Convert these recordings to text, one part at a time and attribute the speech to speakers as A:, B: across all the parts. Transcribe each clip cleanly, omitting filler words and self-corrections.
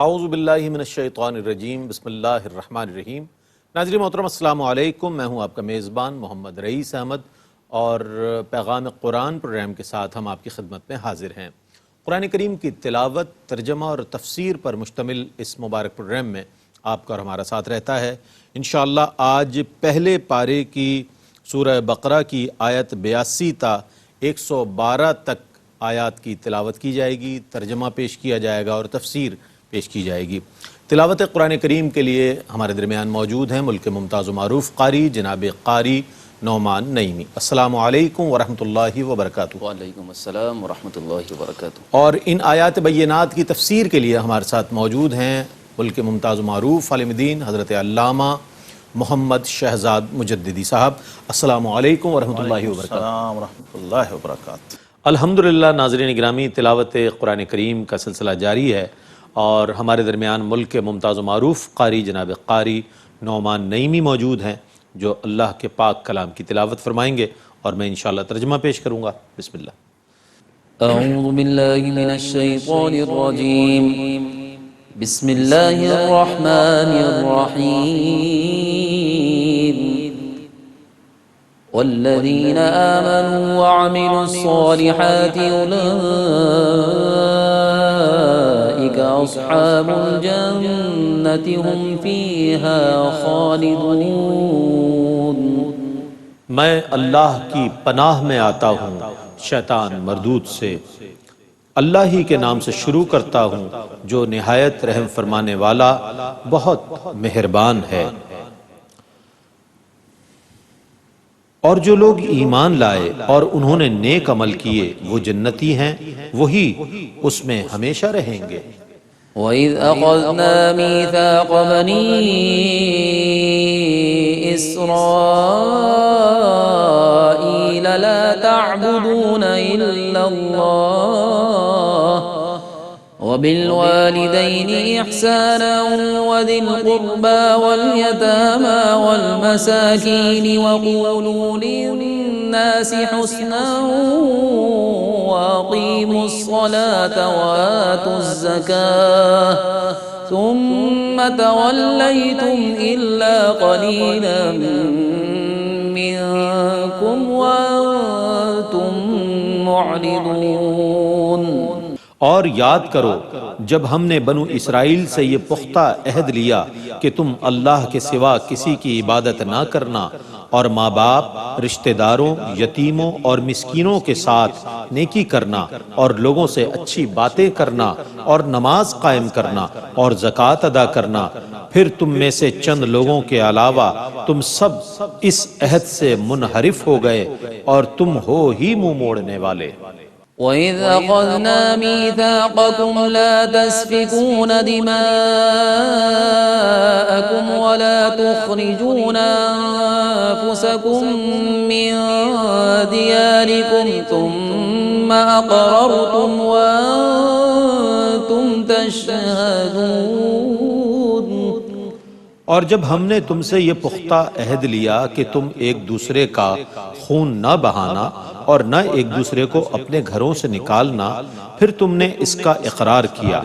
A: اعوذ باللہ من الشیطان الرجیم بسم اللہ الرحمن الرحیم۔ ناظرین محترم السلام علیکم، میں ہوں آپ کا میزبان محمد رئیس احمد اور پیغام قرآن پروگرام کے ساتھ ہم آپ کی خدمت میں حاضر ہیں۔ قرآن کریم کی تلاوت، ترجمہ اور تفسیر پر مشتمل اس مبارک پروگرام میں آپ کا اور ہمارا ساتھ رہتا ہے۔ انشاءاللہ آج پہلے پارے کی سورہ بقرہ کی آیت 82 تا 112 تک آیات کی تلاوت کی جائے گی، ترجمہ پیش کیا جائے گا اور تفسیر پیش کی جائے گی۔ تلاوت قرآن کریم کے لیے ہمارے درمیان موجود ہیں ملک ممتاز و معروف قاری جناب قاری نعمان نعیمی۔ السلام علیکم ورحمۃ اللہ وبرکاتہ۔
B: وعلیکم السلام ورحمۃ اللہ وبرکاتہ۔
A: اور ان آیات بینات کی تفسیر کے لیے ہمارے ساتھ موجود ہیں ملک ممتاز و معروف عالم دین حضرت علامہ محمد شہزاد مجددی صاحب۔ السلام علیکم ورحمۃ اللہ وبرکاتہ۔
C: السلام ورحمۃ اللہ وبرکاتہ۔
A: الحمدللہ ناظرین گرامی، تلاوت قرآن کریم کا سلسلہ جاری ہے اور ہمارے درمیان ملک کے ممتاز و معروف قاری جناب قاری نعمان نعیمی موجود ہیں جو اللہ کے پاک کلام کی تلاوت فرمائیں گے اور میں انشاءاللہ ترجمہ پیش کروں گا۔ بسم اللہ۔
B: اعوذ باللہ من الشیطان الرجیم، بسم اللہ الرحمن الرحیم۔ والذین آمنوا وعملوا الصالحات اولئک اصحاب الجنة هم فیہا خالدون۔
A: میں اللہ کی پناہ میں آتا ہوں شیطان مردود سے۔ اللہ ہی کے نام سے شروع کرتا ہوں جو نہایت رحم فرمانے والا بہت مہربان ہے۔ اور جو لوگ ایمان لائے اور انہوں نے نیک عمل کیے وہ جنتی ہیں، وہی اس میں ہمیشہ رہیں گے۔
B: وَإِذْ أَخَذْنَا مِيثَاقَ بَنِي إِسْرَائِيلَ لَا تَعْبُدُونَ إِلَّا اللَّهَ وَبِالْوَالِدَيْنِ إِحْسَانًا وَذِي الْقُرْبَى وَالْيَتَامَى وَالْمَسَاكِينِ وَقُولُوا لِلنَّاسِ حُسْنًا وَأَقِيمُوا الصَّلَاةَ وَآتُوا الزَّكَاةَ ثُمَّ تَوَلَّيْتُمْ إِلَّا قَلِيلًا مِّنكُمْ وَأَنتُم مُّعْرِضُونَ۔
A: اور یاد کرو جب ہم نے بنو اسرائیل سے یہ پختہ عہد لیا کہ تم اللہ کے سوا کسی کی عبادت نہ کرنا اور ماں باپ، رشتہ داروں، یتیموں اور مسکینوں کے ساتھ نیکی کرنا اور لوگوں سے اچھی باتیں کرنا اور نماز قائم کرنا اور زکوٰۃ ادا کرنا، پھر تم میں سے چند لوگوں کے علاوہ تم سب اس عہد سے منحرف ہو گئے اور تم ہو ہی منہ موڑنے والے۔
B: وَإِذْ أَخَذْنَا مِيثَاقَكُمْ لَا تَسْفِكُونَ دِمَاءَكُمْ وَلَا تُخْرِجُونَ أَنفُسَكُمْ مِنْ دِيَارِكُمْ ثُمَّ أَقْرَرْتُمْ وَأَنْتُمْ تَشْهَدُونَ۔
A: اور جب ہم نے تم سے یہ پختہ عہد لیا کہ تم ایک دوسرے کا خون نہ بہانا اور نہ ایک دوسرے کو اپنے گھروں سے نکالنا، پھر تم نے اس کا اقرار کیا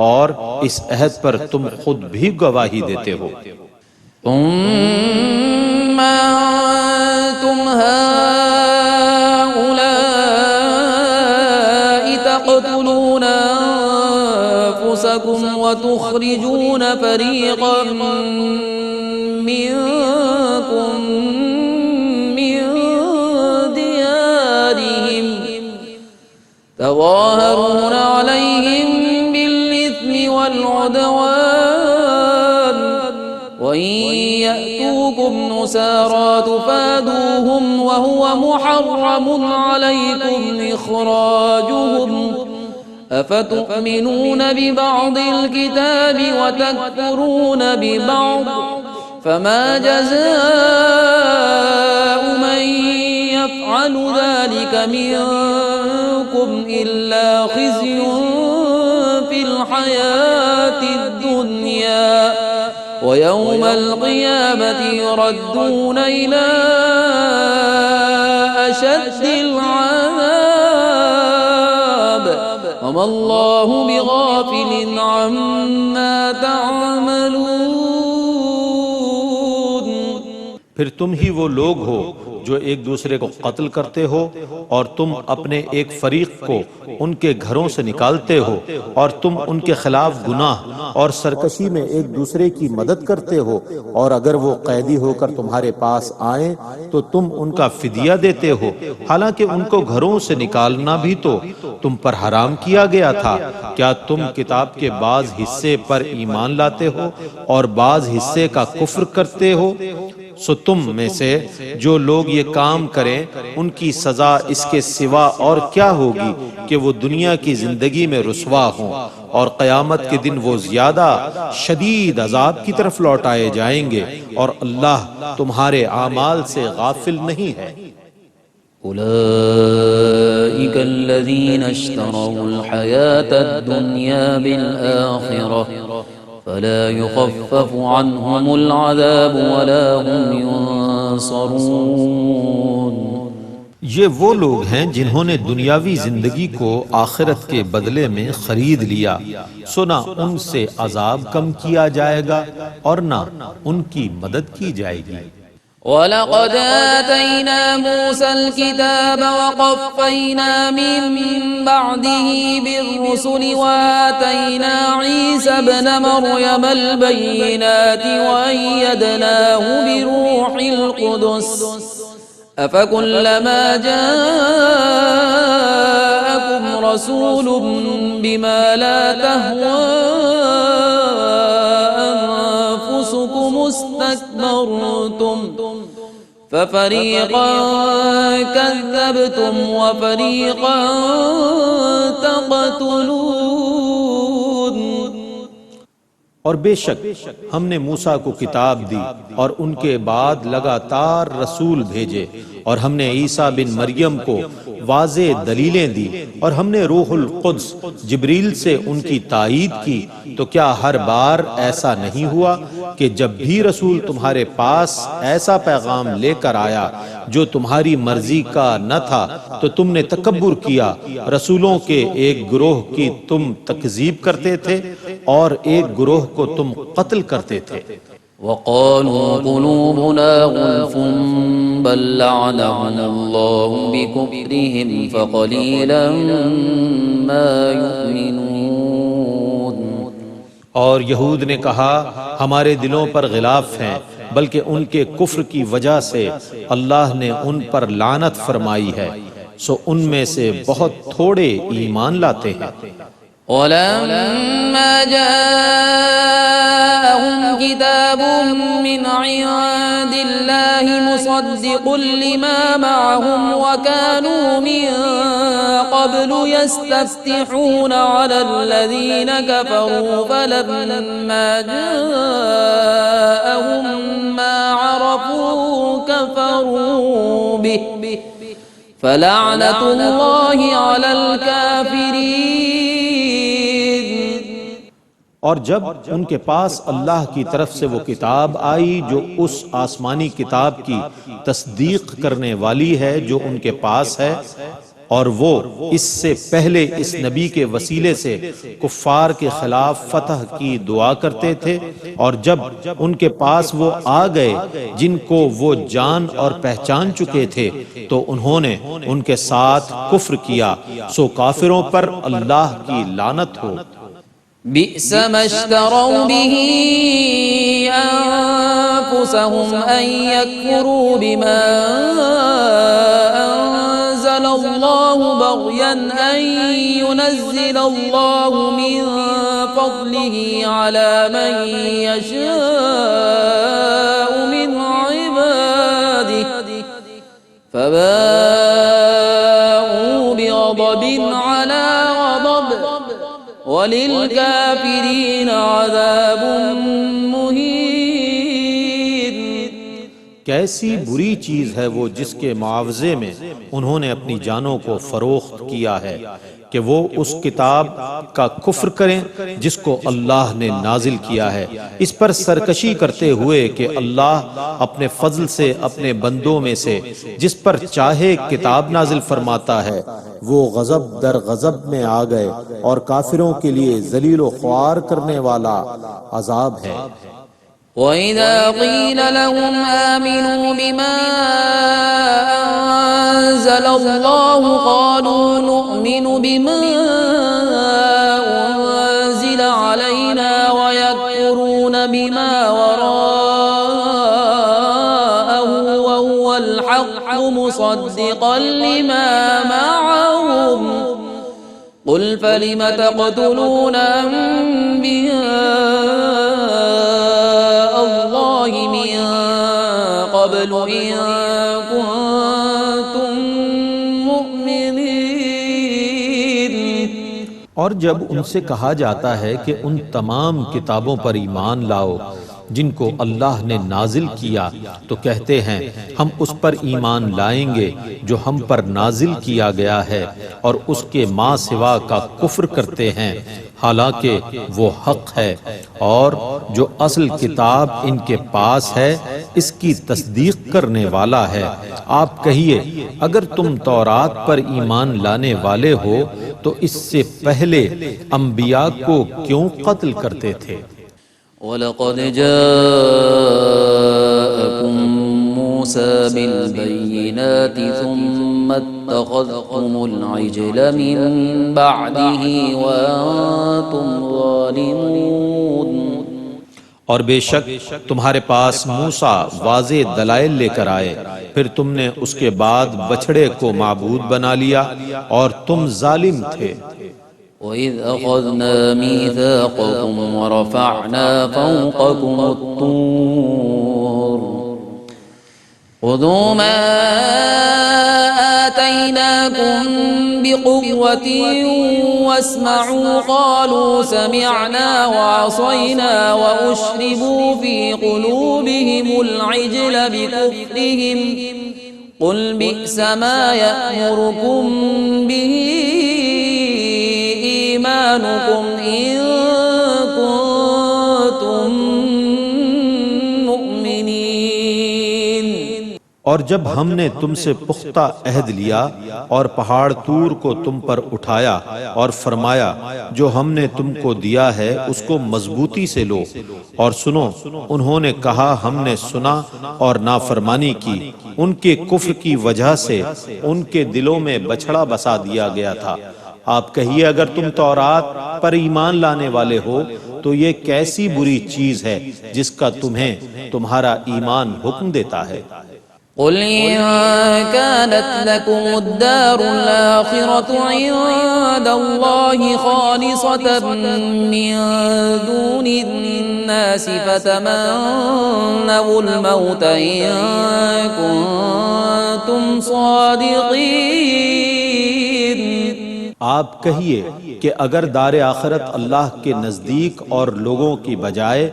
A: اور اس عہد پر تم خود بھی گواہی دیتے ہو۔
B: ثم أنتم هؤلاء تقتلون أنفسكم وتخرجون فريقا منكم من ديارهم تظاهرون عليهم بالإثم والعدوان وإن يأتوكم نسارى تفادوهم وهو محرم عليكم إخراجهم أفتؤمنون ببعض الكتاب وتكفرون ببعض فما جزاء من يفعل ذلك منكم إلا خزي في الحياة الدنيا ويوم القيامة يردون إلى أشد العذاب وما اللہ بغافل عما تعملون۔
A: پھر تم ہی وہ لوگ ہو جو ایک دوسرے کو قتل کرتے ہو، اور تم اپنے ایک فریق کو ان کے گھروں سے نکالتے ہو، اور تم ان کے خلاف گناہ اور سرکشی میں ایک دوسرے کی مدد کرتے ہو، اور اگر وہ قیدی ہو کر تمہارے پاس آئیں تو تم ان کا فدیہ دیتے ہو، حالانکہ ان کو گھروں سے نکالنا بھی تو تم پر حرام کیا گیا تھا۔ کیا تم کتاب کے بعض حصے پر ایمان لاتے ہو اور بعض حصے کا کفر کرتے ہو؟ سو تم میں سے جو لوگ یہ کام کریں ان کی سزا اس کے سوا اور کیا ہوگی کہ وہ دنیا کی زندگی میں رسوا ہوں، اور قیامت کے دن وہ زیادہ شدید عذاب کی طرف لوٹائے جائیں گے، اور اللہ تمہارے اعمال سے غافل نہیں ہے۔
B: أولئك الذين اشتروا الحياة الدنيا بالآخرة فلا يخفف عنهم العذاب ولا هم ينصرون۔
A: یہ وہ لوگ ہیں جنہوں نے دنیاوی زندگی کو آخرت کے بدلے میں خرید لیا، سو نہ ان سے عذاب کم کیا جائے گا اور نہ ان کی مدد کی جائے گی۔
B: وَلَقَدْ آتَيْنَا مُوسَى الْكِتَابَ وَقَفَّيْنَا مِن بَعْدِهِ بِالرُّسُلِ وَآتَيْنَا عِيسَى ابْنَ مَرْيَمَ الْبَيِّنَاتِ وَأَيَّدْنَاهُ بِرُوحِ الْقُدُسِ أَفَكُلَّمَا جَاءَكُمْ رَسُولٌ بِمَا لَا تَهْوَىٰ استكبرتم ففريقا كذبتم وفريقا تقتلون۔
A: اور بے شک ہم نے موسیٰ کو کتاب دی اور ان کے بعد لگاتار رسول بھیجے، اور ہم نے عیسیٰ بن مریم کو واضح دلیلیں دی، اور ہم نے روح القدس جبریل سے ان کی تائید کی۔ تو کیا ہر بار ایسا نہیں ہوا کہ جب بھی رسول تمہارے پاس ایسا پیغام لے کر آیا جو تمہاری مرضی کا نہ تھا تو تم نے تکبر کیا، رسولوں کے ایک گروہ کی تم تکذیب کرتے تھے اور ایک گروہ کو تم قتل کرتے تھے۔
B: وقالوا قلوبنا غلف بل لعنهم الله بكفرهم فقليلا ما يؤمنون۔
A: اور یہود نے کہا ہمارے دلوں پر غلاف ہیں، بلکہ ان کے کفر کی وجہ سے اللہ نے ان پر لعنت فرمائی ہے، سو ان میں سے بہت تھوڑے ایمان لاتے ہیں۔
B: وَلَمَّا جَاءَهُمْ كِتَابٌ مِّنْ عِندِ اللَّهِ مُصَدِّقٌ لِّمَا مَعَهُمْ وَكَانُوا مِن قَبْلُ يَسْتَفْتِحُونَ عَلَى الَّذِينَ كَفَرُوا فَلَمَّا جَاءَهُم مَّا عَرَفُوا كَفَرُوا بِهِ فَلَعْنَةُ اللَّهِ عَلَى الْكَافِرِينَ۔
A: اور جب ان کے پاس اللہ کی طرف سے وہ کتاب آئی جو اس آسمانی کتاب کی تصدیق کرنے والی ہے جو ان کے پاس ہے، اور وہ اس سے پہلے اس نبی کے وسیلے سے کفار کے خلاف فتح کی دعا کرتے تھے، اور جب ان کے پاس وہ آ گئے جن کو وہ جان اور پہچان چکے تھے تو انہوں نے ان کے ساتھ کفر کیا، سو کافروں پر اللہ کی لعنت ہو۔
B: بئس ما اشتروا به أنفسهم أن يكفروا بما أنزل الله بغيا أن ينزل الله من فضله على من يشاء من عباده فباءوا بغضب على غضب وَلِلْكَافِرِينَ عَذَابٌ مُّهِينٌ۔
A: کیسی بری چیز ہے وہ جس کے معاوضے میں انہوں نے اپنی جانوں کو فروخت کیا ہے، کہ وہ اس کتاب کا کفر کریں جس کو اللہ نے نازل کیا ہے، اس پر سرکشی کرتے ہوئے کہ اللہ اپنے فضل سے اپنے بندوں میں سے جس پر چاہے کتاب نازل فرماتا ہے، وہ غضب در غضب میں آ گئے اور کافروں کے لیے ذلیل و خوار کرنے والا عذاب ہے۔
B: وَإِذَا قِيلَ لَهُمْ آمِنُوا بِمَا أَنزَلَ اللَّهُ قَالُوا نُؤْمِنُ بِمَا أُنزِلَ عَلَيْنَا وَيَكْفُرُونَ بِمَا وَرَاءَهُ وَهُوَ الْحَقُّ مُصَدِّقًا لِمَا مَعَهُمْ قُلْ فَلِمَ تَقْتُلُونَ أَنبِيَاءَ اللَّهِ مِن قَبْلُ إِن كُنتُم مُّؤْمِنِينَ۔
A: اور جب ان سے کہا جاتا ہے کہ ان تمام کتابوں پر ایمان لاؤ جن کو اللہ نے نازل کیا، تو کہتے ہیں ہم اس پر ایمان لائیں گے جو ہم پر نازل کیا گیا ہے، اور اس کے ماں سوا کا کفر کرتے ہیں حالانکہ وہ حق ہے، اور جو اصل کتاب ان کے پاس ہے اس کی تصدیق کرنے والا ہے۔ آپ کہیے اگر تم تورات پر ایمان لانے والے ہو تو اس سے پہلے انبیاء کو کیوں قتل کرتے تھے؟
B: وَلَقَدْ جَاءَكُم مُّوسَىٰ بِالْبَيِّنَاتِ ثُمَّ اتَّخَذْتُمُ الْعِجْلَ مِن بَعْدِهِ وَأَنتُمْ ظَالِمُونَ۔
A: اور بے شک تمہارے پاس موسیٰ واضح دلائل لے کر آئے، پھر تم نے اس کے بعد بچھڑے کو معبود بنا لیا اور تم ظالم تھے۔
B: وَإِذْ أَخَذْنَا مِيثَاقَكُمْ وَرَفَعْنَا فَوْقَكُمُ الطُّورَ خُذُوا مَا آتَيْنَاكُمْ بِقُوَّةٍ وَاسْمَعُوا قَالُوا سَمِعْنَا وَعَصَيْنَا وَأُشْرِبُوا فِي قُلُوبِهِمُ الْعِجْلَ بِكُفْرِهِمْ قُلْ بِئْسَ مَا يَأْمُرُكُمْ بِهِ إِيمَانُكُمْ إِن كُنتُم مُّؤْمِنِينَ۔
A: اور جب ہم نے تم سے پختہ عہد لیا اور پہاڑ طور کو تم پر اٹھایا اور فرمایا جو ہم نے تم کو دیا ہے اس کو مضبوطی سے لو اور سنو، انہوں نے کہا ہم نے سنا اور نافرمانی کی، ان کے کفر کی وجہ سے ان کے دلوں میں بچھڑا بسا دیا گیا تھا۔ آپ کہیے اگر تم تورات پر ایمان لانے والے ہو تو یہ کیسی بری چیز ہے جس کا تمہیں تمہارا ایمان حکم دیتا ہے۔
B: قُلْ إِن كَانَتْ لَكُمُ الدَّارُ الْآخِرَةُ عِندَ اللَّهِ خَالِصَةً مِّن دُونِ النَّاسِ فَتَمَنَّوُا الْمَوْتَ إِن كُنتُمْ صَادِقِينَ۔
A: آپ کہیے کہ اگر دار آخرت اللہ کے نزدیک اور لوگوں کی بجائے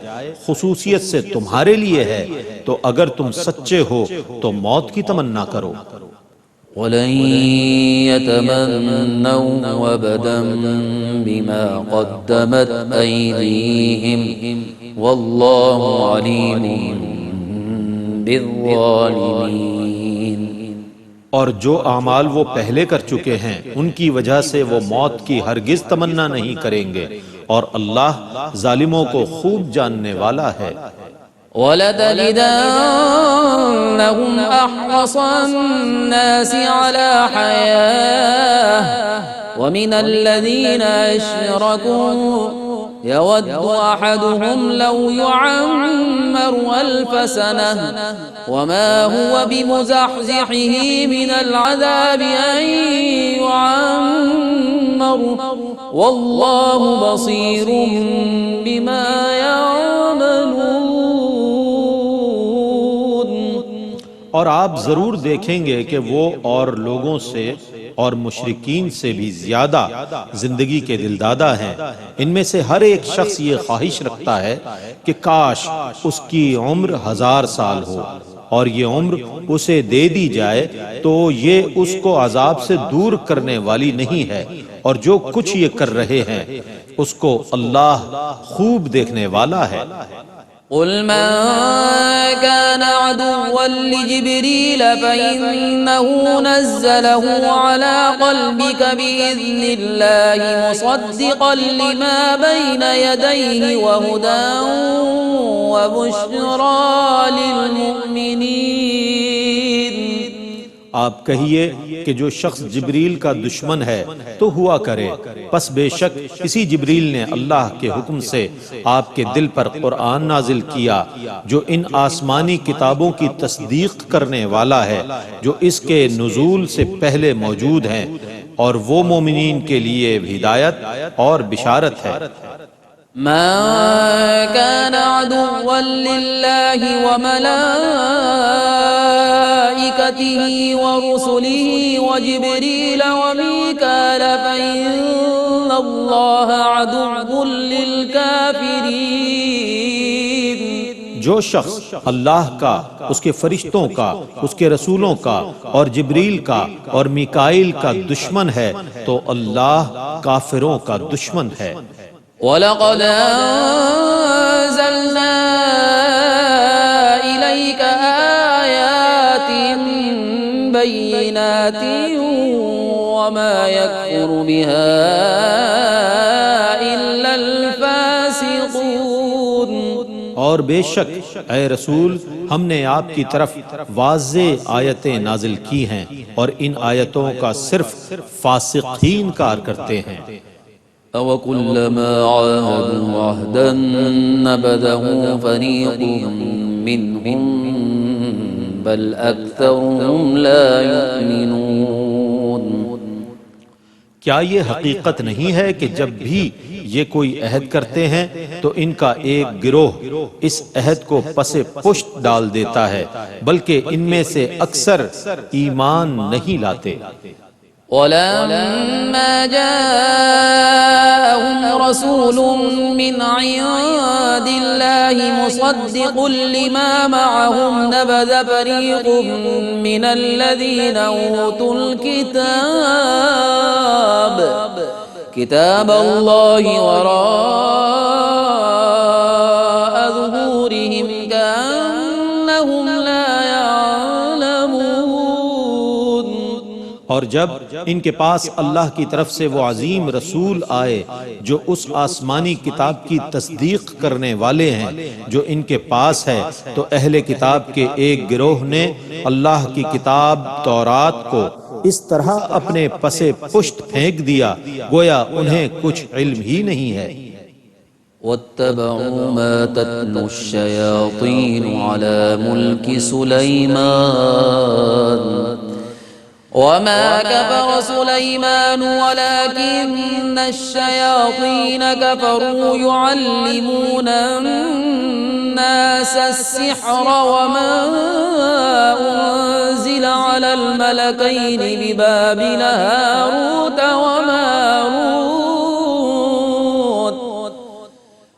A: خصوصیت سے تمہارے لیے ہے تو اگر تم سچے ہو تو موت کی تمنا کرو۔
B: وَلَن يَتَمَنَّوْهُ أَبَدًا بِمَا قَدَّمَتْ أَيْدِيهِمْ وَاللَّهُ عَلِيمٌ بِالظَّالِمِينَ۔
A: اور جو اعمال وہ پہلے کر چکے ہیں ان کی وجہ سے وہ موت کی ہرگز تمنا نہیں کریں گے، اور اللہ ظالموں کو خوب جاننے والا ہے۔
B: وَلَتَجِدَنَّهُمْ أَحْرَصَ النَّاسِ عَلَى حَيَاةٍ وَمِنَ الَّذِينَ أَشْرَكُوا يَوَدُّ أَحَدُهُمْ لَوْ يُعَمَّرُ أَلْفَ سَنَةٍ وَمَا هُوَ بِمُزَحْزِحِهِ مِنَ الْعَذَابِ أَن يُعَمَّرَ وَاللَّهُ بَصِيرٌ بِمَا يَعْمَلُونَ۔
A: اور آپ ضرور دیکھیں گے کہ وہ اور لوگوں سے اور مشرکین سے بھی زیادہ زندگی کے دلدادہ ہیں۔ ان میں سے ہر ایک شخص یہ خواہش رکھتا ہے کہ کاش اس کی عمر 1000 سال ہو۔ اور یہ عمر اسے دے دی جائے تو یہ اس کو عذاب سے دور کرنے والی نہیں ہے، اور جو کچھ یہ کر رہے ہیں اس کو اللہ خوب دیکھنے والا ہے۔
B: قل من كان عدوا لجبريل فإنه نزله على قلبك بإذن الله مصدقا لما بين يديه وهدى وبشرى للمؤمنين۔
A: آپ کہیے کہ جو شخص جبریل کا دشمن ہے تو ہوا کرے، پس بے شک اسی جبریل نے اللہ کے حکم سے آپ کے دل پر قرآن نازل کیا جو ان آسمانی کتابوں کی تصدیق کرنے والا ہے جو اس کے نزول سے پہلے موجود ہیں، اور وہ مومنین کے لیے ہدایت اور بشارت ہے۔
B: من كان عدوا لله وملائكته ورسله وجبريل وميكال فإن الله عدو للكافرين۔
A: جو شخص اللہ کا، اس کے فرشتوں کا، اس کے رسولوں کا اور جبریل کا اور میکائیل کا دشمن ہے تو اللہ کافروں کا دشمن ہے۔
B: وَلَقَدْ أَنزَلْنَا إِلَيْكَ آيَاتٍ بَيِّنَاتٍ وَمَا يَكْفُرُ بِهَا إِلَّا الْفَاسِقُونَ۔
A: اور بے شک اے رسول ہم نے آپ کی طرف واضح آیتیں نازل کی ہیں اور ان آیتوں کا صرف فاسق ہی انکار کرتے ہیں۔
B: أَوَكُلَّمَا عَاهَدُوا عَهْدًا نَبَذَهُ فَرِيقٌ مِّنْهُمْ بَلْ أَكْثَرُهُمْ لَا يُؤْمِنُونَ۔
A: کیا یہ حقیقت نہیں ہے کہ جب بھی یہ کوئی عہد کرتے ہیں تو ان کا ایک گروہ اس عہد کو پس پشت ڈال دیتا ہے، بلکہ ان میں سے اکثر ایمان نہیں لاتے۔
B: وَلَمَّا جَاءَهُمْ رَسُولٌ مِّنْ عِندِ اللَّهِ مُصَدِّقٌ لِّمَا مَعَهُمْ نَبَذَ فَرِيقٌ مِّنَ الَّذِينَ أُوتُوا كِتَابَ اللَّهِ وَرَاءَ ظُهُورِهِمْ كَأَنَّهُمْ لَا يَعْلَمُونَ۔
A: اور جب ان کے پاس اللہ کی طرف سے وہ عظیم رسول آئے جو اس آسمانی کتاب کی تصدیق کرنے والے ہیں جو ان کے پاس ہے، تو اہل کتاب کے ایک گروہ نے اللہ کی کتاب تورات کو اس طرح اپنے پس پشت پھینک دیا گویا انہیں کچھ علم ہی نہیں ہے۔
B: وَاتَّبَعُوا مَا تَتْلُو الشَّيَاطِينُ عَلَى مُلْكِ سُلَيْمَانَ وَمَا كَفَرَ سُلَيْمَانُ وَلَكِنَّ الشَّيَاطِينَ كَفَرُوا يُعَلِّمُونَ النَّاسَ السِّحْرَ وَمَا أُنزِلَ عَلَى الْمَلَكَيْنِ بِبَابِلَ هَارُوتَ وَمَارُوتَ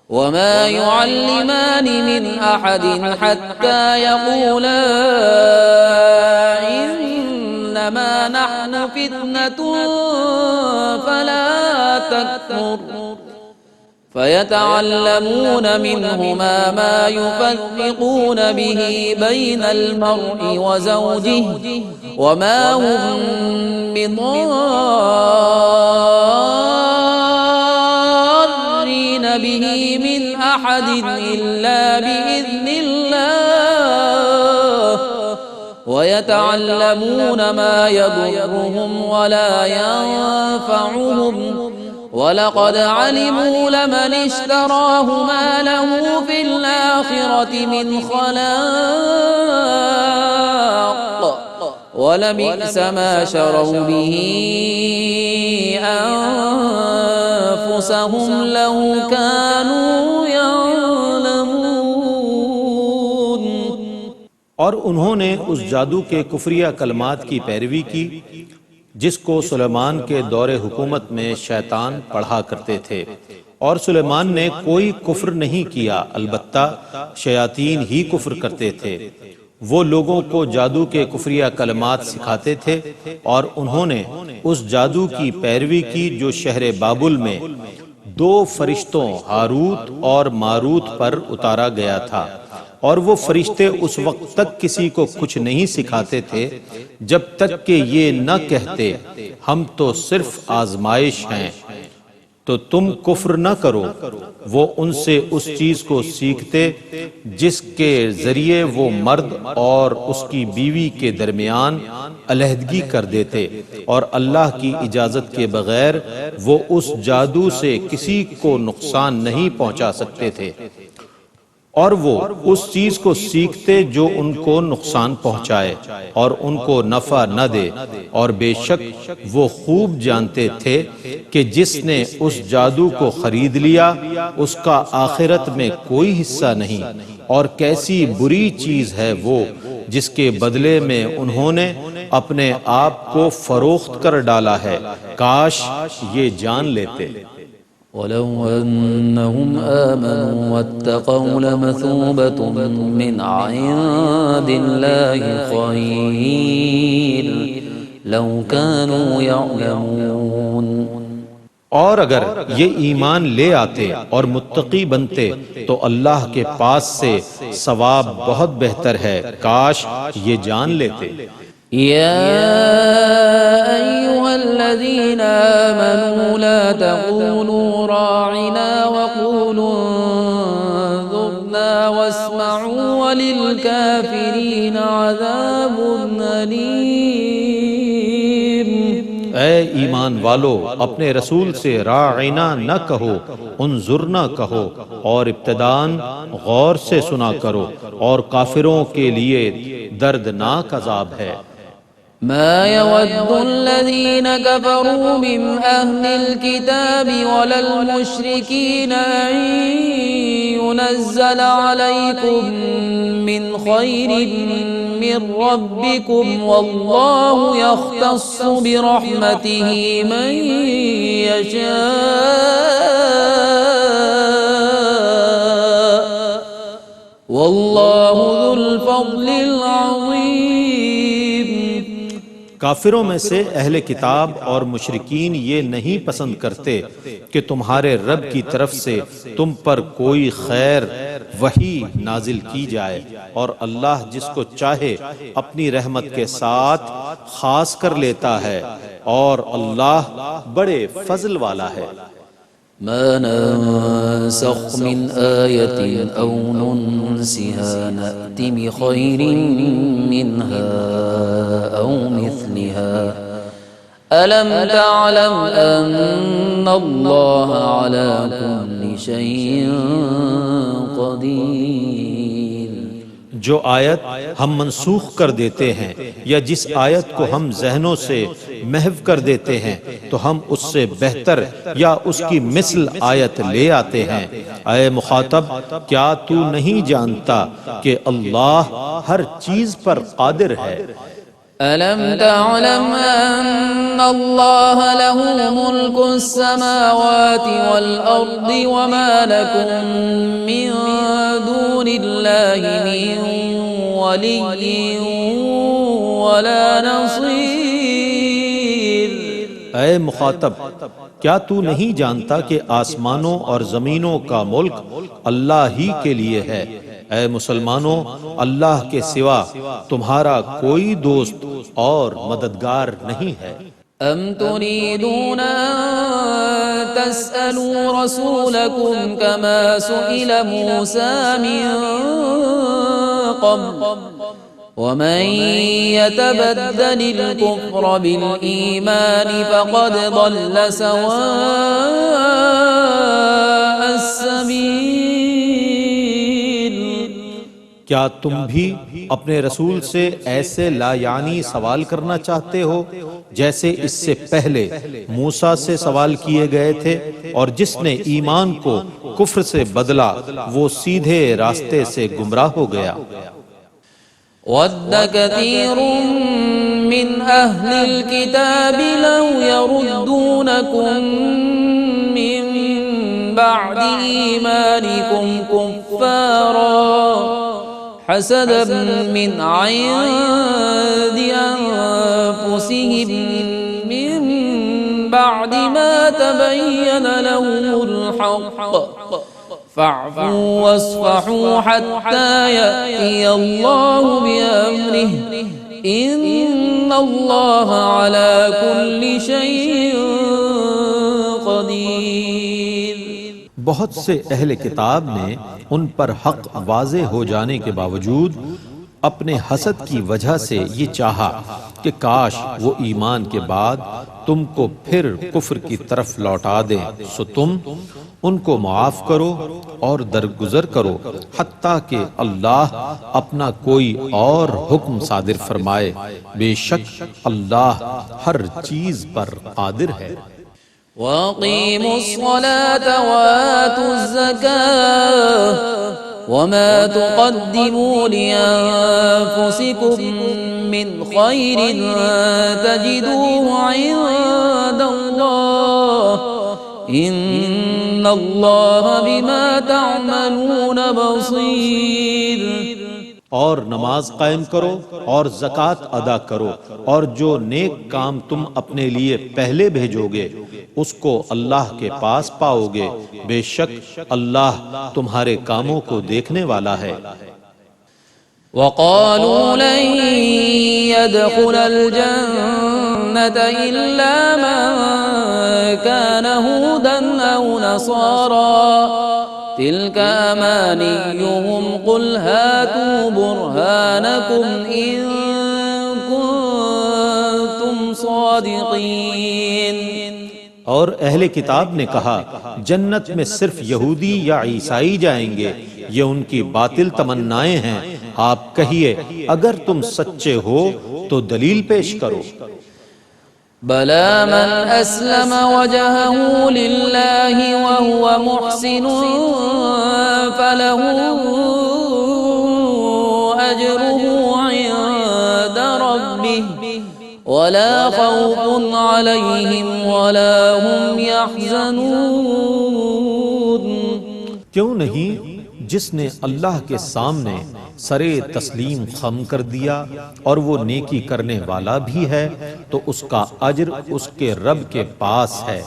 B: وَمَا يُعَلِّمَانِ مِنْ أَحَدٍ حَتَّى يَقُولَا إِنَّمَا نَحْنُ فِتْنَةٌ فَلَا تَكْفُرْ فَيَتَعَلَّمُونَ مِنْهُمَا مَا يُفَرِّقُونَ بِهِ بَيْنَ الْمَرْءِ وَزَوْجِهِ وَمَا هُمْ بِضَارِّينَ بِهِ مِنْ أَحَدٍ إِلَّا بِإِذْنِ اللَّهِ وَيَتَعَلَّمُونَ مَا يَضُرُّهُمْ وَلَا يَنفَعُهُمْ وَلَقَدْ عَلِمُوا لَمَنِ اشْتَرَاهُ مَا لَهُ فِي الْآخِرَةِ مِنْ خَلَاقٍ وَلَبِئْسَ مَا شَرَوْا بِهِ أَنفُسَهُمْ لَوْ كَانُوا يَعْلَمُونَ۔
A: اور انہوں نے اس جادو کے کفریہ کلمات کی پیروی کی جس کو سلیمان کے دور حکومت میں شیطان پڑھا کرتے تھے، اور سلیمان نے کوئی کفر نہیں کیا، البتہ شیاطین ہی کفر کرتے تھے۔ وہ لوگوں کو جادو کے کفریہ کلمات سکھاتے تھے اور انہوں نے اس جادو کی پیروی کی جو شہر بابل میں 2 فرشتوں ہاروت اور ماروت پر اتارا گیا تھا، اور وہ فرشتے اس وقت تک کسی کو کچھ نہیں سکھاتے تھے جب تک کہ یہ نہ کہتے ہم تو صرف آزمائش ہیں، تو تم کفر نہ کرو۔ وہ ان سے اس چیز کو سیکھتے جس کے ذریعے وہ مرد اور اس کی بیوی کے درمیان علیحدگی کر دیتے، اور اللہ کی اجازت کے بغیر وہ اس جادو سے کسی کو نقصان نہیں پہنچا سکتے تھے، اور وہ اس چیز کو سیکھتے جو ان کو نقصان پہنچائے اور ان کو نفع نہ دے، اور بے شک وہ خوب جانتے تھے کہ جس نے اس جادو کو خرید لیا اس کا آخرت میں کوئی حصہ نہیں، اور کیسی بری چیز ہے وہ جس کے بدلے میں انہوں نے اپنے آپ کو فروخت کر ڈالا ہے، کاش یہ جان لیتے۔
B: ولو أنهم آمنوا واتقوا لمثوبة من عند الله خير لو كانوا يعلمون۔
A: اور اگر یہ ایمان لے آتے اور متقی بنتے تو اللہ کے پاس سے ثواب بہت بہتر ہے، کاش یہ جان لیتے۔
B: يا أيها الذين آمنوا لا تقولوا راعنا وقولوا انظرنا واسمعوا وللكافرين عذاب أليم۔
A: اے ایمان والو، اپنے رسول سے راعنا نہ کہو، انظرنا کہو، اور ابتداً غور سے سنا کرو، اور کافروں کے لیے دردناک عذاب ہے۔
B: ما يود الذين كفروا من أهل الكتاب ولا المشركين أن ينزل عليكم من خير من ربكم والله يختص برحمته من يشاء والله ذو الفضل العظيم۔
A: کافروں میں سے اہل کتاب اور مشرکین یہ نہیں پسند کرتے کہ تمہارے رب کی طرف سے تم پر کوئی خیر وحی نازل کی جائے، اور اللہ جس کو چاہے اپنی رحمت کے ساتھ خاص کر لیتا ہے، اور اللہ بڑے فضل والا ہے۔
B: ما ننسخ من آية أو ننسها نأت بخير منها أو مثلها ألم تعلم أن الله على كل شيء قدير۔
A: جو آیت ہم منسوخ کر دیتے ہیں یا جس آیت کو ہم ذہنوں سے محو کر دیتے ہیں تو ہم اس سے بہتر یا اس کی مثل آیت لے آتے ہیں۔ اے مخاطب، کیا تو نہیں جانتا کہ اللہ ہر چیز پر قادر ہے؟
B: ألم تعلم أن الله له ملك السماوات والأرض وما لكم من دون الله من ولي ولا نصير۔
A: اے مخاطب، کیا تو نہیں جانتا کہ آسمانوں اور زمینوں کا ملک اللہ ہی کے لیے ہے؟ اے مسلمانوں، اللہ کے سوا تمہارا کوئی دوست اور مددگار نہیں ہے۔
B: أم تريدون أن تسألوا رسولكم كما سئل موسى من قبل ومن يتبدل الكفر بالإيمان فقد ضل سواء السبيل۔
A: کیا تم بھی اپنے رسول سے ایسے لا یعنی سوال کرنا چاہتے ہو جیسے اس سے پہلے موسیٰ سے سوال کیے گئے تھے، اور جس نے ایمان کو کفر سے بدلا وہ سیدھے راستے سے گمراہ ہو گیا۔
B: وَدَّ كَثِيرٌ مِّنْ أَهْلِ الْكِتَابِ لَوْ يَرُدُّونَكُمْ مِّن بَعْدِ إِيمَانِكُمْ كُفَّارًا حسدا من عند أنفسهم من بعد ما تبين لهم الحق فاعفوا واصفحوا حتى يأتي الله بأمره إن الله على كل شيء قدیر۔
A: بہت سے اہل کتاب نے ان پر حق واضح ہو جانے کے باوجود اپنے حسد کی وجہ سے یہ چاہا کہ کاش وہ ایمان کے بعد تم کو پھر کفر کی طرف لوٹا دیں، سو تم ان کو معاف کرو اور درگزر کرو حتیٰ کہ اللہ اپنا کوئی اور حکم صادر فرمائے، بے شک اللہ ہر چیز پر قادر ہے۔
B: وَأَقِيمُوا الصَّلَاةَ وَآتُوا الزَّكَاةَ وَمَا تُقَدِّمُوا لِأَنفُسِكُم مِّنْ خَيْرٍ تَجِدُوهُ عِندَ اللَّهِ إِنَّ اللَّهَ بِمَا تَعْمَلُونَ بَصِيرٌ۔
A: اور نماز قائم کرو اور زکوٰۃ ادا کرو، اور جو نیک کام تم اپنے لیے پہلے بھیجو گے اس کو اللہ کے پاس پاؤ گے، بے شک اللہ تمہارے کاموں کو دیکھنے والا ہے۔
B: وَقَالُوا لَن يَدْخُلَ الْجَنَّةَ إِلَّا مَن كَانَ هُودًا أَوْ نَصَارَىٰ تِلْكَ أَمَانِيُّهُمْ قُلْ هَاتُوا بُرْهَانَكُمْ إِن كُنتُمْ صَادِقِينَ۔
A: اور اہل کتاب نے کہا جنت میں صرف یہودی یا عیسائی جائیں گے، یہ ان کی باطل تمنائیں ہیں، آپ کہیے اگر تم سچے ہو تو دلیل پیش کرو۔
B: بَلَىٰ مَنْ أَسْلَمَ وَجْهَهُ لِلَّهِ وَهُوَ مُحْسِنٌ فَلَهُ أَجْرُهُ عِندَ رَبِّهِ وَلَا خَوْفٌ عَلَيْهِمْ وَلَا هُمْ يَحْزَنُونَ۔
A: کیوں نہیں جس نے اللہ کے سامنے سرے تسلیم خم کر دیا اور وہ نیکی کرنے والا بھی ہے تو اس کا اجر اس کے رب کے پاس ہے،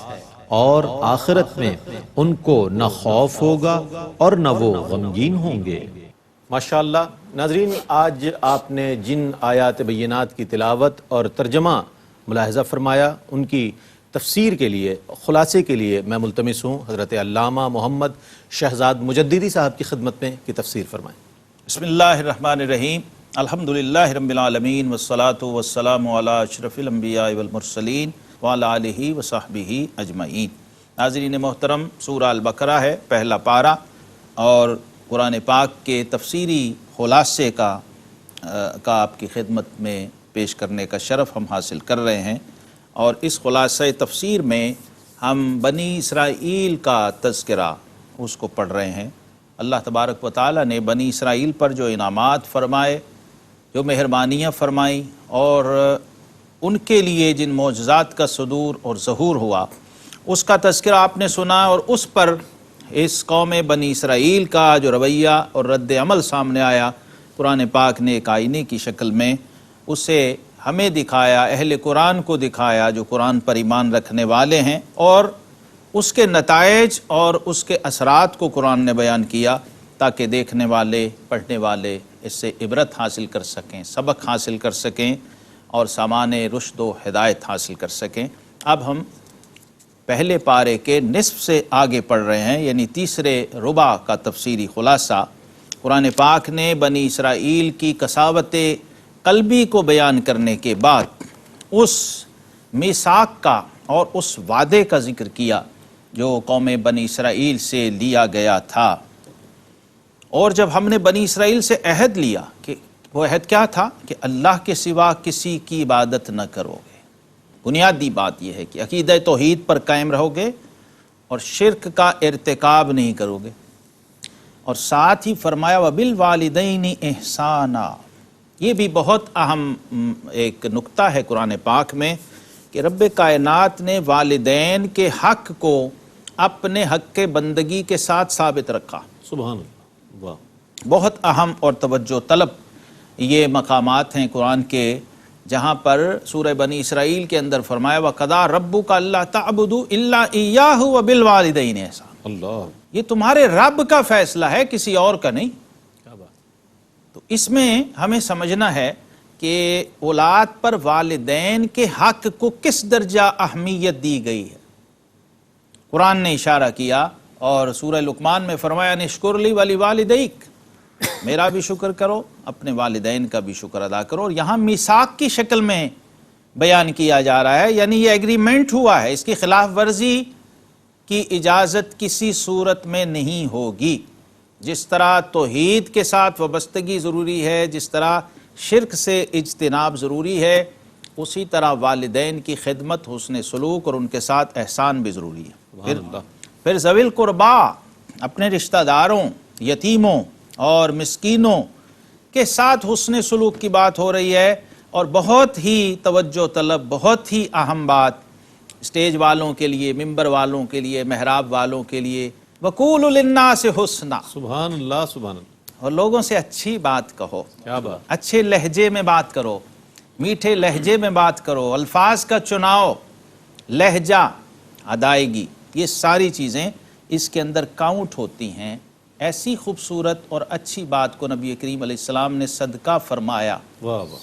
A: اور آخرت میں ان کو نہ خوف ہوگا اور نہ وہ غمگین ہوں گے۔ ماشاءاللہ ناظرین، آج آپ نے جن آیات بینات کی تلاوت اور ترجمہ ملاحظہ فرمایا ان کی تفسیر کے لیے، خلاصے کے لیے میں ملتمس ہوں حضرت علامہ محمد شہزاد مجددی صاحب کی خدمت میں کہ تفسیر فرمائیں۔
C: بسم اللہ الرحمن الرحیم، الحمدللہ رب العالمین والصلاة والسلام علی اشرف الانبیاء والمرسلین وعلی آلہ وصحبہ اجمعین۔ ناظرین محترم، سورہ البقرہ ہے پہلا پارہ، اور قرآن پاک کے تفسیری خلاصے کا آپ کی خدمت میں پیش کرنے کا شرف ہم حاصل کر رہے ہیں، اور اس خلاصہ تفسیر میں ہم بنی اسرائیل کا تذکرہ اس کو پڑھ رہے ہیں۔ اللہ تبارک و تعالیٰ نے بنی اسرائیل پر جو انعامات فرمائے، جو مہربانیاں فرمائیں، اور ان کے لیے جن معجزات کا صدور اور ظہور ہوا اس کا تذکرہ آپ نے سنا، اور اس پر اس قوم بنی اسرائیل کا جو رویہ اور رد عمل سامنے آیا، قرآن پاک نے ایک آئینے کی شکل میں اسے ہمیں دکھایا، اہل قرآن کو دکھایا جو قرآن پر ایمان رکھنے والے ہیں، اور اس کے نتائج اور اس کے اثرات کو قرآن نے بیان کیا تاکہ دیکھنے والے، پڑھنے والے اس سے عبرت حاصل کر سکیں، سبق حاصل کر سکیں، اور سامان رشد و ہدایت حاصل کر سکیں۔ اب ہم پہلے پارے کے نصف سے آگے پڑھ رہے ہیں، یعنی تیسرے ربع کا تفسیری خلاصہ۔ قرآن پاک نے بنی اسرائیل کی کساوت قلبی کو بیان کرنے کے بعد اس میثاق کا اور اس وعدے کا ذکر کیا جو قوم بنی اسرائیل سے لیا گیا تھا۔ اور جب ہم نے بنی اسرائیل سے عہد لیا، کہ وہ عہد کیا تھا کہ اللہ کے سوا کسی کی عبادت نہ کرو گے، بنیادی بات یہ ہے کہ عقیدہ توحید پر قائم رہو گے اور شرک کا ارتکاب نہیں کرو گے، اور ساتھ ہی فرمایا وَبِالْوَالِدَيْنِ إِحْسَانًا۔ یہ بھی بہت اہم ایک نقطہ ہے قرآن پاک میں کہ رب کائنات نے والدین کے حق کو اپنے حق کے بندگی کے ساتھ ثابت رکھا۔
A: سبحان اللہ، واہ۔
C: بہت اہم اور توجہ طلب یہ مقامات ہیں قرآن کے، جہاں پر سورہ بنی اسرائیل کے اندر فرمایا وَقَضَىٰ رَبُّكَ أَلَّا تَعْبُدُوا إِلَّا إِيَّاهُ وَبِالْوَالِدَيْنِ إِحْسَانًا۔
A: اللہ،
C: یہ تمہارے رب کا فیصلہ ہے، کسی اور کا نہیں۔
A: کیا بات،
C: تو اس میں ہمیں سمجھنا ہے کہ اولاد پر والدین کے حق کو کس درجہ اہمیت دی گئی ہے۔ قرآن نے اشارہ کیا اور سورہ لقمان میں فرمایا انشکر لی ولوالدیک، میرا بھی شکر کرو، اپنے والدین کا بھی شکر ادا کرو۔ اور یہاں میثاق کی شکل میں بیان کیا جا رہا ہے، یعنی یہ ایگریمنٹ ہوا ہے، اس کی خلاف ورزی کی اجازت کسی صورت میں نہیں ہوگی۔ جس طرح توحید کے ساتھ وابستگی ضروری ہے، جس طرح شرک سے اجتناب ضروری ہے، اسی طرح والدین کی خدمت، حسن سلوک اور ان کے ساتھ احسان بھی ضروری ہے۔ پھر ذوی القربا، اپنے رشتہ داروں، یتیموں اور مسکینوں کے ساتھ حسن سلوک کی بات ہو رہی ہے، اور بہت ہی توجہ طلب، بہت ہی اہم بات اسٹیج والوں کے لیے، ممبر والوں کے لیے، محراب والوں کے لیے، وَقُولُوا لِلنَّاسِ حُسْنًا،
A: سبحان اللہ، سبحان اللہ،
C: اور لوگوں سے اچھی بات کہو،
A: کیا بات،
C: اچھے لہجے میں بات کرو، میٹھے لہجے میں بات کرو، الفاظ کا چناؤ، لہجہ، ادائیگی، یہ ساری چیزیں اس کے اندر کاؤنٹ ہوتی ہیں۔ ایسی خوبصورت اور اچھی بات کو نبی کریم علیہ السلام نے صدقہ فرمایا،
A: واہ واہ،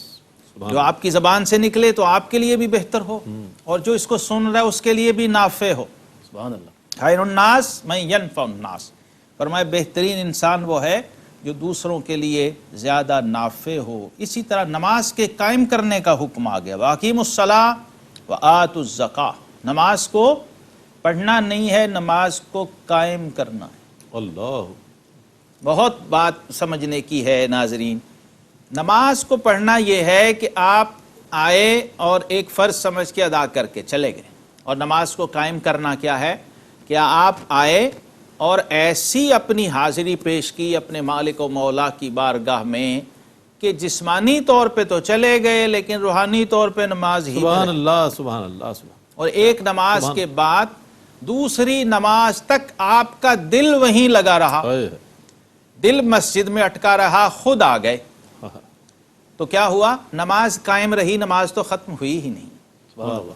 A: سبحان
C: جو آپ کی زبان سے نکلے تو آپ کے لیے بھی بہتر ہو، اور جو اس کو سن رہا ہے اس کے لیے بھی نافع ہو۔
A: سبحان اللہ،
C: خیر الناس من ینفع الناس، فرمایا بہترین انسان وہ ہے جو دوسروں کے لیے زیادہ نافع ہو۔ اسی طرح نماز کے قائم کرنے کا حکم آ گیا، وَأَقِیمُوا الصَّلَاةَ وَآتُوا الزَّکَاةَ، نماز کو پڑھنا نہیں ہے، نماز کو قائم کرنا ہے۔
A: اللہ،
C: بہت بات سمجھنے کی ہے ناظرین۔ نماز کو پڑھنا یہ ہے کہ آپ آئے اور ایک فرض سمجھ کے ادا کر کے چلے گئے، اور نماز کو قائم کرنا کیا ہے؟ کیا آپ آئے اور ایسی اپنی حاضری پیش کی اپنے مالک و مولا کی بارگاہ میں کہ جسمانی طور پہ تو چلے گئے لیکن روحانی طور پہ نماز ہی
A: سبحان
C: میں رہے،
A: اللہ، سبحان اللہ، سبحان
C: اور ایک نماز کے بعد دوسری نماز تک آپ کا دل وہیں لگا رہا،
A: اللہ،
C: دل مسجد میں اٹکا رہا، خود آ گئے تو کیا ہوا؟ نماز قائم رہی، نماز تو ختم ہوئی ہی نہیں۔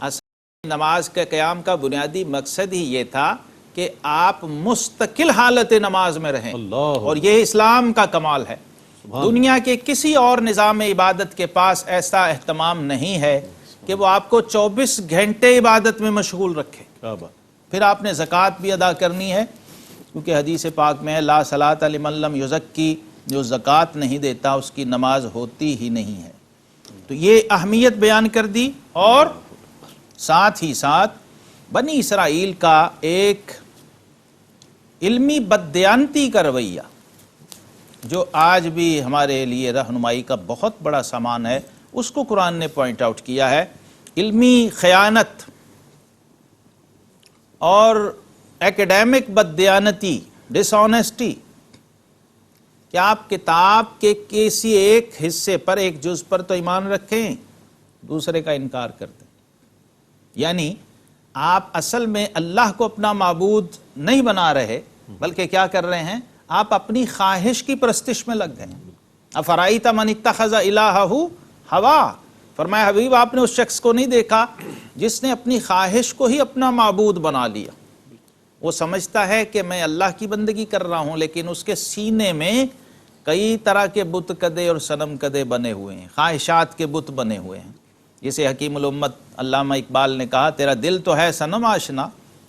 C: اصل نماز کے قیام کا بنیادی مقصد ہی یہ تھا کہ آپ مستقل حالت نماز میں رہیں،
A: اللہ،
C: اور یہ اسلام کا کمال ہے۔ دنیا کے کسی اور نظام عبادت کے پاس ایسا اہتمام نہیں ہے کہ وہ آپ کو 24 گھنٹے عبادت میں مشغول رکھے۔
A: کیا بات،
C: پھر آپ نے زکوٰۃ بھی ادا کرنی ہے، کیونکہ حدیث پاک میں ہے لا صلاۃ لمن لم یزکی، جو زکوٰۃ نہیں دیتا اس کی نماز ہوتی ہی نہیں ہے۔ تو یہ اہمیت بیان کر دی، اور ساتھ ہی ساتھ بنی اسرائیل کا ایک علمی بددیانتی کا رویہ جو آج بھی ہمارے لیے رہنمائی کا بہت بڑا سامان ہے، اس کو قرآن نے پوائنٹ آؤٹ کیا ہے۔ علمی خیانت اور ایکیڈیمک بددیانتی، ڈس آنیسٹی، کہ آپ کتاب کے کسی ایک حصے پر، ایک جز پر تو ایمان رکھیں، دوسرے کا انکار کر دیں۔ یعنی آپ اصل میں اللہ کو اپنا معبود نہیں بنا رہے، بلکہ کیا کر رہے ہیں؟ آپ اپنی خواہش کی پرستش میں لگ گئے۔ افرائیت من اتخذ الہہ ہوا، فرمایا حبیب آپ نے اس شخص کو نہیں دیکھا جس نے اپنی خواہش کو ہی اپنا معبود بنا لیا۔ وہ سمجھتا ہے کہ میں اللہ کی بندگی کر رہا ہوں، لیکن اس کے سینے میں کئی طرح کے بت کدے اور صنم کدے بنے ہوئے ہیں، خواہشات کے بت بنے ہوئے ہیں۔ جسے حکیم الامت علامہ اقبال نے کہا تیرا دل تو ہے صنم آشنا،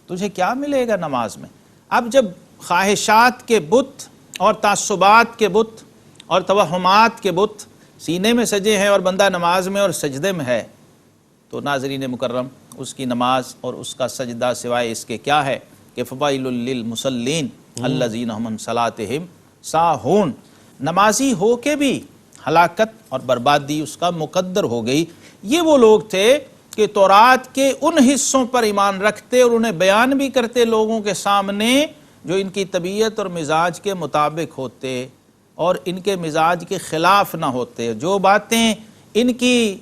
C: تجھے کیا ملے گا نماز میں؟ اب جب خواہشات کے بت اور تعصبات کے بت اور توہمات کے بت سینے میں سجے ہیں اور بندہ نماز میں اور سجدے میں ہے، تو ناظرین مکرم اس کی نماز اور اس کا سجدہ سوائے اس کے کیا ہے کہ فوائل للمصلین الذین هم عن صلاتهم ساہون، نمازی ہو کے بھی ہلاکت اور بربادی اس کا مقدر ہو گئی۔ یہ وہ لوگ تھے کہ تورات کے ان حصوں پر ایمان رکھتے اور انہیں بیان بھی کرتے لوگوں کے سامنے جو ان کی طبیعت اور مزاج کے مطابق ہوتے اور ان کے مزاج کے خلاف نہ ہوتے۔ جو باتیں ان کی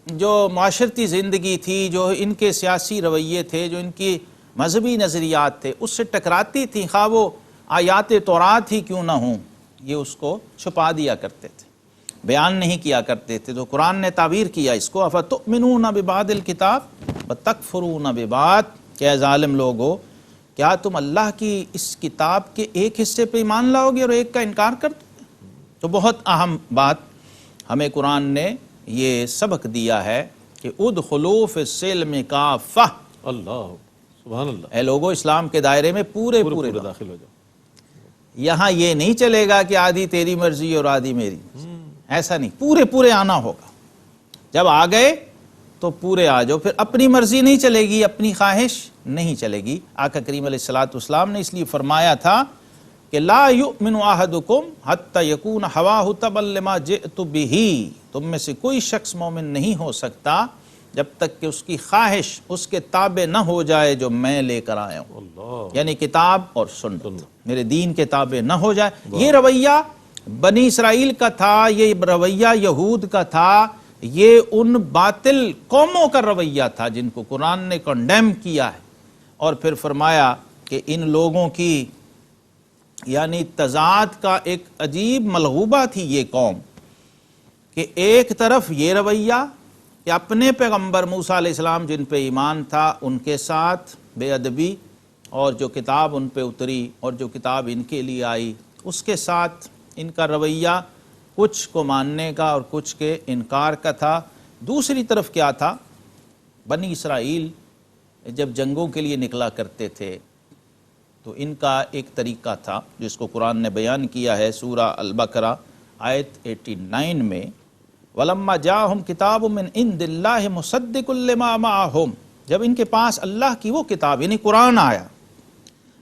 C: جو معاشرتی زندگی تھی، جو ان کے سیاسی رویے تھے، جو ان کی مذہبی نظریات تھے، اس سے ٹکراتی تھیں، خواہ وہ آیات تورات ہی کیوں نہ ہوں، یہ اس کو چھپا دیا کرتے تھے، بیان نہیں کیا کرتے تھے۔ تو قرآن نے تعبیر کیا اس کو، افتؤمنون ببعض الکتاب وتکفرون ببعض، کہ اے ظالم لوگو کیا تم اللہ کی اس کتاب کے ایک حصے پہ ایمان لاؤ گے اور ایک کا انکار کر دو گے؟ تو بہت اہم بات ہمیں قرآن نے یہ سبق دیا ہے کہ ادخلوا فی السلم کافہ،
A: اللہ سبحان اللہ،
C: اے لوگو اسلام کے دائرے میں پورے
A: داخل ہو جاؤ۔
C: یہاں یہ نہیں چلے گا کہ آدھی تیری مرضی اور آدھی میری، ایسا نہیں، پورے آنا ہوگا۔ جب آ گئے تو پورے آ جاؤ، پھر اپنی مرضی نہیں چلے گی، اپنی خواہش نہیں چلے گی۔ آقا کریم علیہ الصلوۃ نے اس لیے فرمایا تھا کہ لا یؤمن احدکم حتی یکون ہواہ تبعا لما جئت بہ، تم میں سے کوئی شخص مومن نہیں ہو سکتا جب تک کہ اس کی خواہش اس کے تابع نہ ہو جائے جو میں لے کر آیا ہوں،
A: اللہ،
C: یعنی کتاب اور سنت، میرے دین کے تابع نہ ہو جائے۔ یہ رویہ بنی اسرائیل کا تھا، یہ رویہ یہود کا تھا، یہ ان باطل قوموں کا رویہ تھا جن کو قرآن نے کنڈیم کیا ہے، اور پھر فرمایا کہ ان لوگوں کی یعنی تضاد کا ایک عجیب ملغوبہ تھی یہ قوم، کہ ایک طرف یہ رویہ کہ اپنے پیغمبر موسیٰ علیہ السلام جن پہ ایمان تھا ان کے ساتھ بے ادبی، اور جو کتاب ان پہ اتری اور جو کتاب ان کے لیے آئی اس کے ساتھ ان کا رویہ کچھ کو ماننے کا اور کچھ کے انکار کا تھا۔ دوسری طرف کیا تھا، بنی اسرائیل جب جنگوں کے لیے نکلا کرتے تھے تو ان کا ایک طریقہ تھا جس کو قرآن نے بیان کیا ہے سورہ البقرہ آیت 89 میں، وَلَمَّا جَاءَهُمْ كِتَابٌ مِّنْ عِندِ اللَّهِ مُصَدِّقٌ لِّمَا مَعَهُمْ، جب ان کے پاس اللہ کی وہ کتاب یعنی قرآن آیا۔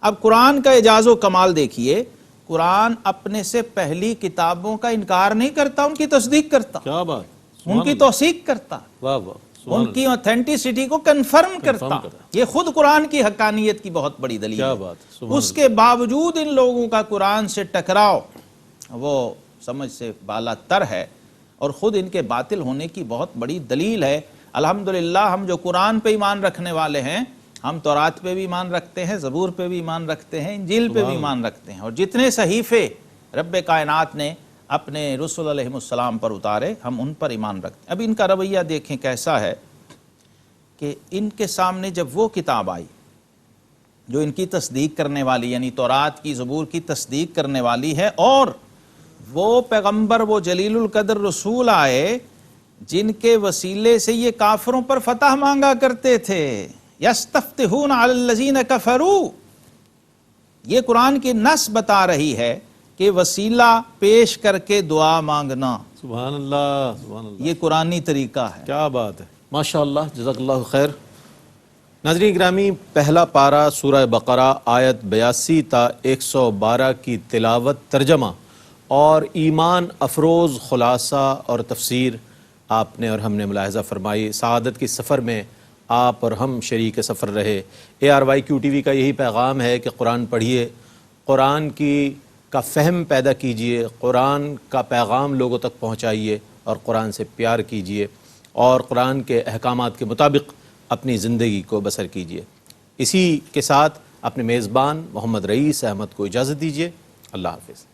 C: اب قرآن کا اعجاز و کمال دیکھیے، قرآن اپنے سے پہلی کتابوں کا انکار نہیں کرتا، ان کی تصدیق کرتا،
A: کیا بات،
C: ان کی توثیق کرتا،
A: واہ واہ،
C: ان کی اوتھینٹسٹی کو کنفرم کرتا۔ یہ خود قرآن کی حقانیت کی بہت بڑی دلیل
A: کیا
C: ہے۔
A: بات،
C: اس کے باوجود ان لوگوں کا قرآن سے ٹکراؤ وہ سمجھ سے بالا تر ہے، اور خود ان کے باطل ہونے کی بہت بڑی دلیل ہے۔ الحمدللہ ہم جو قرآن پہ ایمان رکھنے والے ہیں، ہم تورات پہ بھی ایمان رکھتے ہیں، زبور پہ بھی ایمان رکھتے ہیں، انجیل پہ بھی ایمان رکھتے ہیں، اور جتنے صحیفے رب کائنات نے اپنے رسول علیہ السلام پر اتارے ہم ان پر ایمان رکھتے ہیں۔ اب ان کا رویہ دیکھیں کیسا ہے کہ ان کے سامنے جب وہ کتاب آئی جو ان کی تصدیق کرنے والی یعنی تورات کی، زبور کی تصدیق کرنے والی ہے، اور وہ پیغمبر، وہ جلیل القدر رسول آئے جن کے وسیلے سے یہ کافروں پر فتح مانگا کرتے تھے، یستفتحون علی الذین کفروا، یہ قرآن کی نص بتا رہی ہے کہ وسیلہ پیش کر کے دعا مانگنا
A: سبحان اللہ، سبحان اللہ،
C: یہ قرآنی طریقہ ہے۔
A: کیا بات ہے، ماشاء اللہ، جزاک اللہ خیر۔ ناظرین گرامی، پہلا پارہ سورہ بقرہ آیت 82 تا 112 کی تلاوت، ترجمہ اور ایمان افروز خلاصہ اور تفسیر آپ نے اور ہم نے ملاحظہ فرمائی۔ سعادت کی سفر میں آپ اور ہم شریک سفر رہے۔ ARYQ TV کا یہی پیغام ہے کہ قرآن پڑھیے، قرآن کا فہم پیدا کیجئے، قرآن کا پیغام لوگوں تک پہنچائیے، اور قرآن سے پیار کیجئے، اور قرآن کے احکامات کے مطابق اپنی زندگی کو بسر کیجئے۔ اسی کے ساتھ اپنے میزبان محمد رئیس احمد کو اجازت دیجئے۔ اللہ حافظ۔